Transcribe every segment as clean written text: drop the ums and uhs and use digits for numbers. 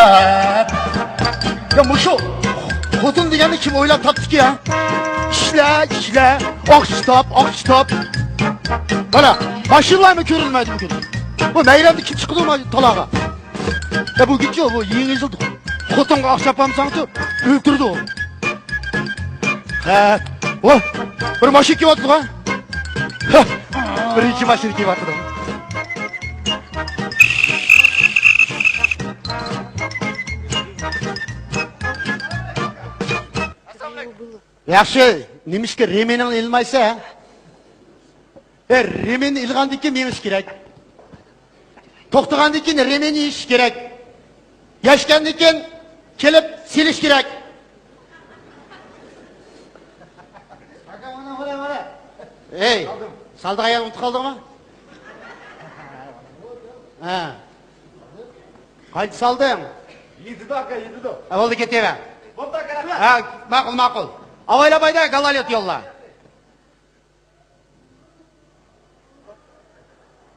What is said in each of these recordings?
Ya Muşo, Hodun degeni kim oylab topdi ki ya? İşle, oq kitap. Bana, maşınlar mı görülmedi bugün? Bu meylemde kim çıkılır mı talağa? Ya bu gidiyor, bu yeni yazıldı. Hodunga oq yapamsandı, öldürdü o. O, bir maşın kim atdı ha? Birinci maşın kim atdı? Yaxshi, nemishki remening ilmaysa, remen ilgandan keyin menish kerak. To'xtagandan keyin remeni yeyish kerak. Yashgandan keyin kelib selish kerak. Aka mana. Ey, saldiq ayol unutib qoldingmi? Ha. Qaysi salding? Yedi aka. Bo'ldi ketaver. Bo'pti aka, rahmat. Ha, ma'qul. Avaylabayda galalyot yolla.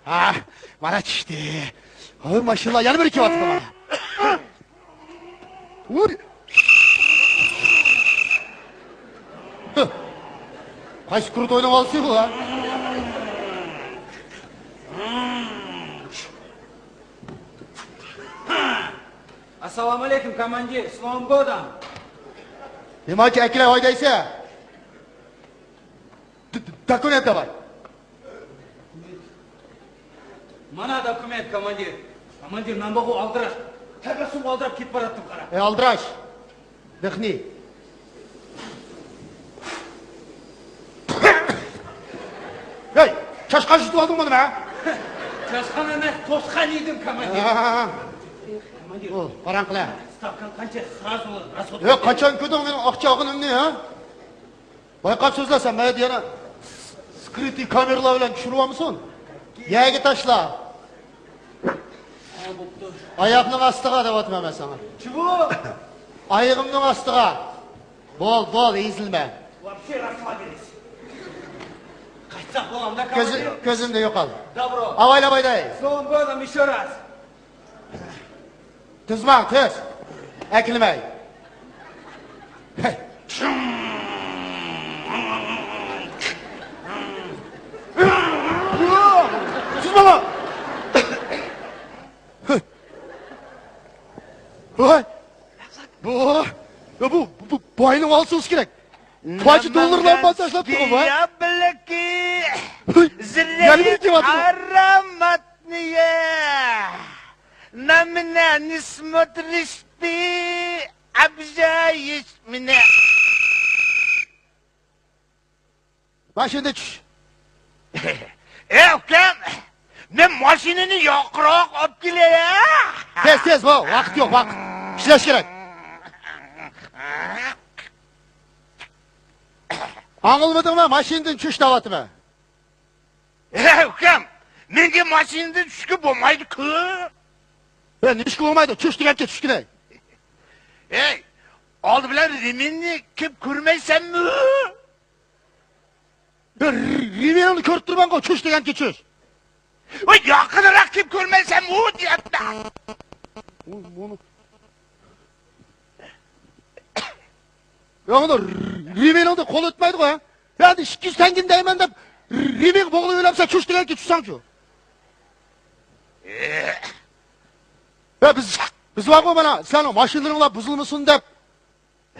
Ha, mana tushdi. Hoy, mashallah, yana bir kelyapti mana. Ur. Qaysi kurut o'ynab olsa bu ha? Assalomu alaykum, komandir. Islom Bodam. Demakki aklar oydaysa. Dokument davay. Mana dokument, komandir. Komandir, men bu aldirash. Tabassum oldirib ketib boratdim qara. Aldirash. Dixni. Hey, chashqan yutib oldingmi nima? Chashqan emas, to'sqan edim, komandir. Komandir. O, qarang qila. Stavkan qancha? Sразу расход. Yo'q, qachon ko'rding meni oqchog'inimni, ha? Bayqab so'zlasan, men yana skryuti kameralar bilan tushiryapmisan? Yaga tashla. Oyoqning ostiga deyapman men sana. Chibu? Oyog'imning ostiga. Bol, ezilma. Вообще расслабились. Qaytsa bo'lamda, komandir. Ko'zimda yo'qol. Добро. Avaylabayday. Islom Bodam еще раз. Tuzman, tuz. Akilmay. Hey. Tuzman. Voy. Bu boyni olsanız kerak. To'ychi dollarlar bilan tashlab turib, voy. Yablaki. Zirrayet ароматные. На меня не смотришь ты, обижаешь меня. Mashinaga tush. Ukam, men mashinani yoqroq olib kelay. Tez, vaqt yo'q, vaqt. Ishlash kerak. Anglmadingmi? Mashinadan tush davatimi? Ukam, menga mashinadan tushga bo'lmaydi-ku. Ben nima ish qilmaydi? Tush degancha tush kerak. Ey, oldi bilan remenni kim ko'rmaysanmi? Riverni ko'rib turman-ku, tush degancha tush. Voy, yaqinroq kim ko'rmaysanmi deyapman. Yo'qda Riverni qo'l o'tmaydi-ku, ha? Ben 200 tangin deyman deb River bo'g'ilib o'ylabsa tush degancha tushsang-ku. Ya biz vaqo mana sening mashinalarning buzilmasin deb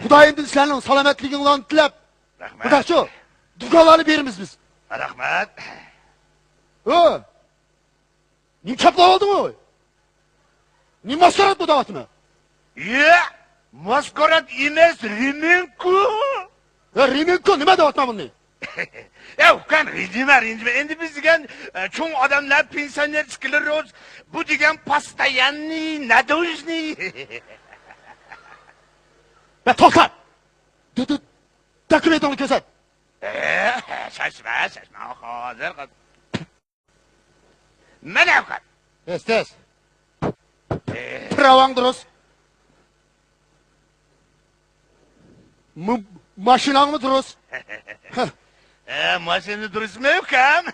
Xudoyimdan sening salomatligingni tilab. Rahmat. Xudochi, dugolarni beramiz biz. Rahmat. O. Nim chaplab oldingmi? Nim maskarat bu davatmi? Maskarat emas, remenku. Ya remenku nima davatman buni? Ukam, rejima. Endi biz degan cho'ng odamlar pensioner skleroz, bu degan постоянный, надежный. Ya to'xta. Dokumentini ko'rsat. Shashma, hozir. Mana ukam. Tez. Pravang durust. Mashinangmi durust? Mashina durustmi ukam?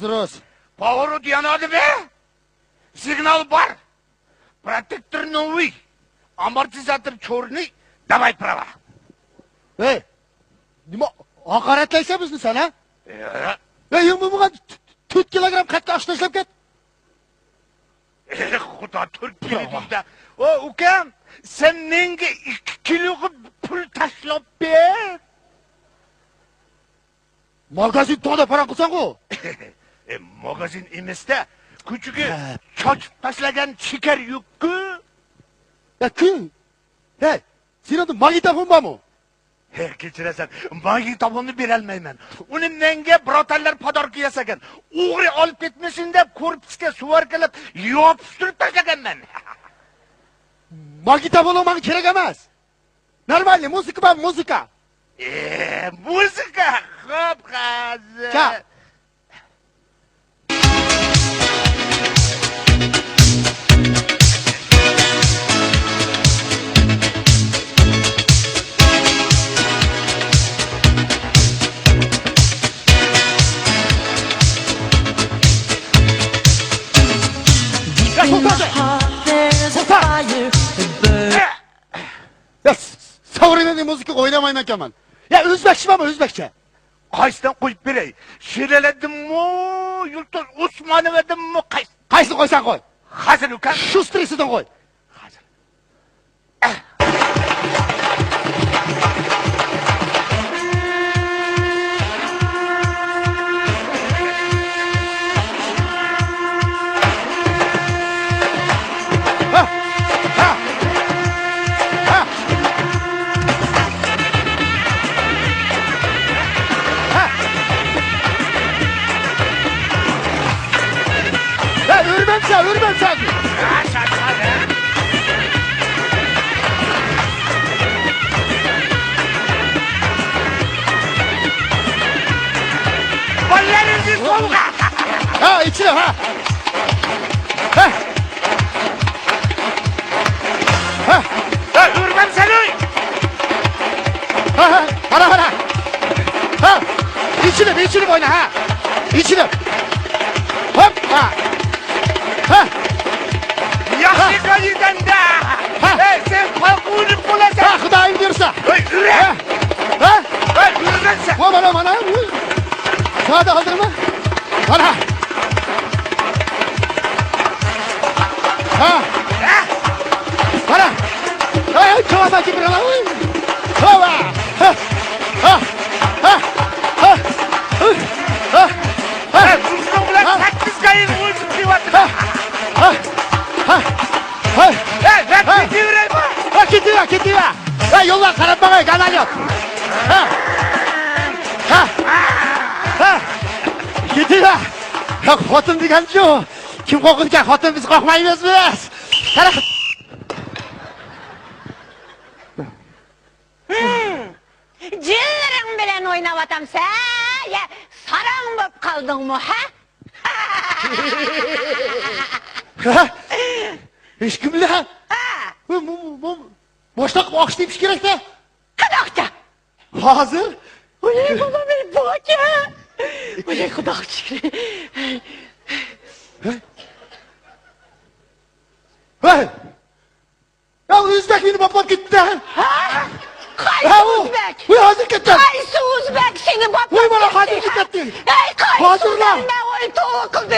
Durust. Поворот yanadi be. Signal bor. Protektor новый. amortizator черный, давай право. Ey, nima haqoratlaysan bizni sen ha? Ey, bunga 4 kilogram qattiq osh tashlab ket. Xudo 4 kilo. O ukam, sen menga 2 kilo pul tashlab ber. Magazin to'da paran qilsan-ku. Magazin emasda, kuchiga chochib tashlagan shikar yo'q-ku. Ya kim? Hey, senin magnitofon bormi? Kechirasan, magnitofonni berolmayman. Uni menga birotarlar podorki yasagan. O'g'ri olib ketmasin deb korpusga suvarkalab yopishtirib tashlaganman. Magnitofon menga kerak emas. Normal muzika bor, muzika. Muzika. Xo'p, hozir. Cha. Ya savrinli müzik oynamayman ekanman. Ya O'zbekcha bormi, O'zbekcha? Qaysidan qo'yib beray? Sheraladim-mi, Yultoz Usmonovadanmi, Qaysini qo'ysan qo'y. Hozir ukam. Shu stresidan qo'y. Hozir. Ölmem sen. Kollarınızı soğuğa. Ha, içine ha. Ha. Ha. Ha, ürmem seni. Ha. Para. Ha. İçine oyna ha. İçine. Hop ha. Ha. Yaxşı kaliden de. Ha. Sen kalkınıp bulasın. Ha, Xudayim diyorsa. Üre. Ha. Ha. Ha, ürmem sen. O bana. Sağda kaldırma. Bana. Ha. Bana. Ay, çavada gibi lan. Hava. Ha. Ha. Ha. Ha. Ha. Ha, kurşun bulan 8 kayın uyuşuk divatı. Ha. Ha. Ha. Ha. Ha, gidiyorum. Ha, gidiyor. Ha, yollar karartmaya kanal yok. Ha. Ha. Ha. Gidiyor. Ya, xotin degan şu. Kim qo'rqitgan xotin biz qo'rqmaymiz biz. Qara. Jinlerim bilen oynavatam sen ya sarang bop kaldın mı ha? Ha. Hiç kim bilen? Ha? Boşnak boş deyiş gerek de. Kadakta. Hazır. Oley baba beni boğaca. Oley kadakçı. Hey. Ya Özbek beni baplap gitti ha. Ha? Ha, Kaysı o. Uzbek. Bu hazır gitti. Kaysı Uzbek seni baplap Uy, bana gitti, hazır ha? gitti. Ey kaysı Hazırla. Uzbek ben oy toğu kıldım.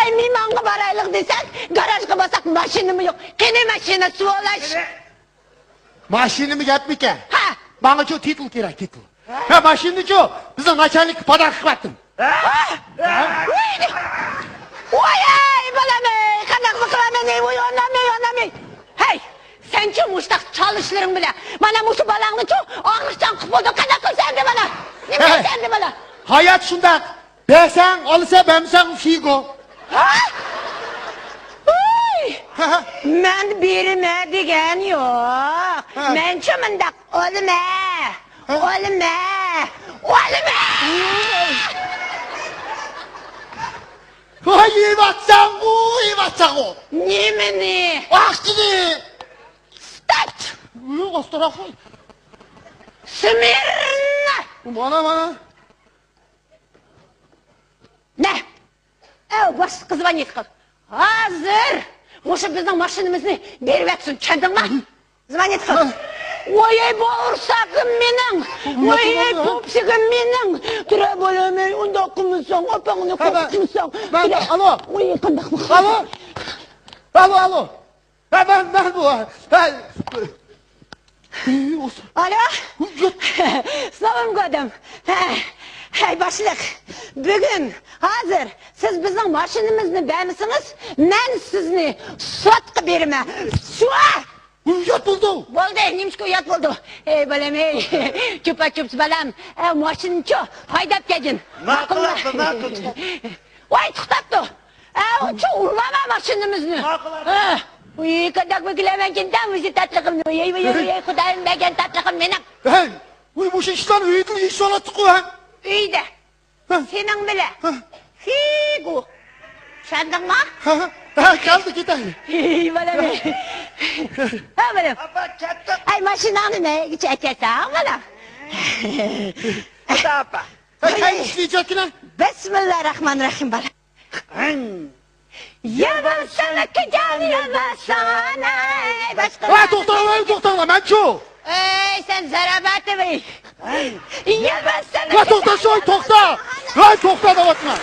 Ey mimanğı baraylık desen garajga basak maşinimi yok. Kene maşinası olaş. Maşinimi getmike. Ha? Bana şu titul gerek titul. Ha maşinni şu. Bize načalnik padak qıvattım. Oy ay balamay, kanak mı kılamay, oynamay. Hey, sen ki muştak çalışırın bile. Bana muşu balağını çok ağırlıktan kıpıldı. Kanak kıl sen de bana. Ne Hey. sen de bana. Hayat şundak. Bersen alırsa bensen figo. Ha? Oy. Ha. Men birime degen yok. Ha. Men çımındak olma. Ay iyi batsan o. Nimeni? Aksini. Stat. Ostara koy. Smirna. Bana. Ne? Baş kız bana kız. Hazır. Oşu bizden maşinimizni berip etsin. Kendin mi? Звонит qil. Oy bağırsağım mening. Oy popsigim mening. Tura bo'lamay unda qilmisan, opangni qo'rqitmisan. Alo. Oy qandoq Alo. Alo. Ben bu. Alo. Sağım qo'ydim. Hey başliq. Bugun hozir siz bizning mashinamizni bermisiniz? Men sizni sotqa beraman. Shu! Yat buldu. Bo'ldi, nimishga uyat bo'ldi. Ey balam, ey. Cho'pa-cho'ps balam. Mashinamchi haydab kelgin. Ma'qul. Voy, to'xtabdi. Chu urmama mashinamizni. Uy, qandoq bo'klaman kendan o'zi tatliqimni. Ey, xudoyim bergan tatliqim mening. Hey. Bu işler uyudun iş olattık o ha. Uyda. Sening bilan. Figu. Sandingmi? Geldi gidelim. Ey balam. Ha balam. Apa katta. Ay mashinani ne chekasan balam. Xudo apa. Hey işleyecek yine. Bismillahirrahmanirrahim balam. Yaman sana kıcan yaman sana. Hey doktor ben şu. Ey sen zarabatı bey. Yaman sana Doktor şu doktor. Hey doktor da bakma.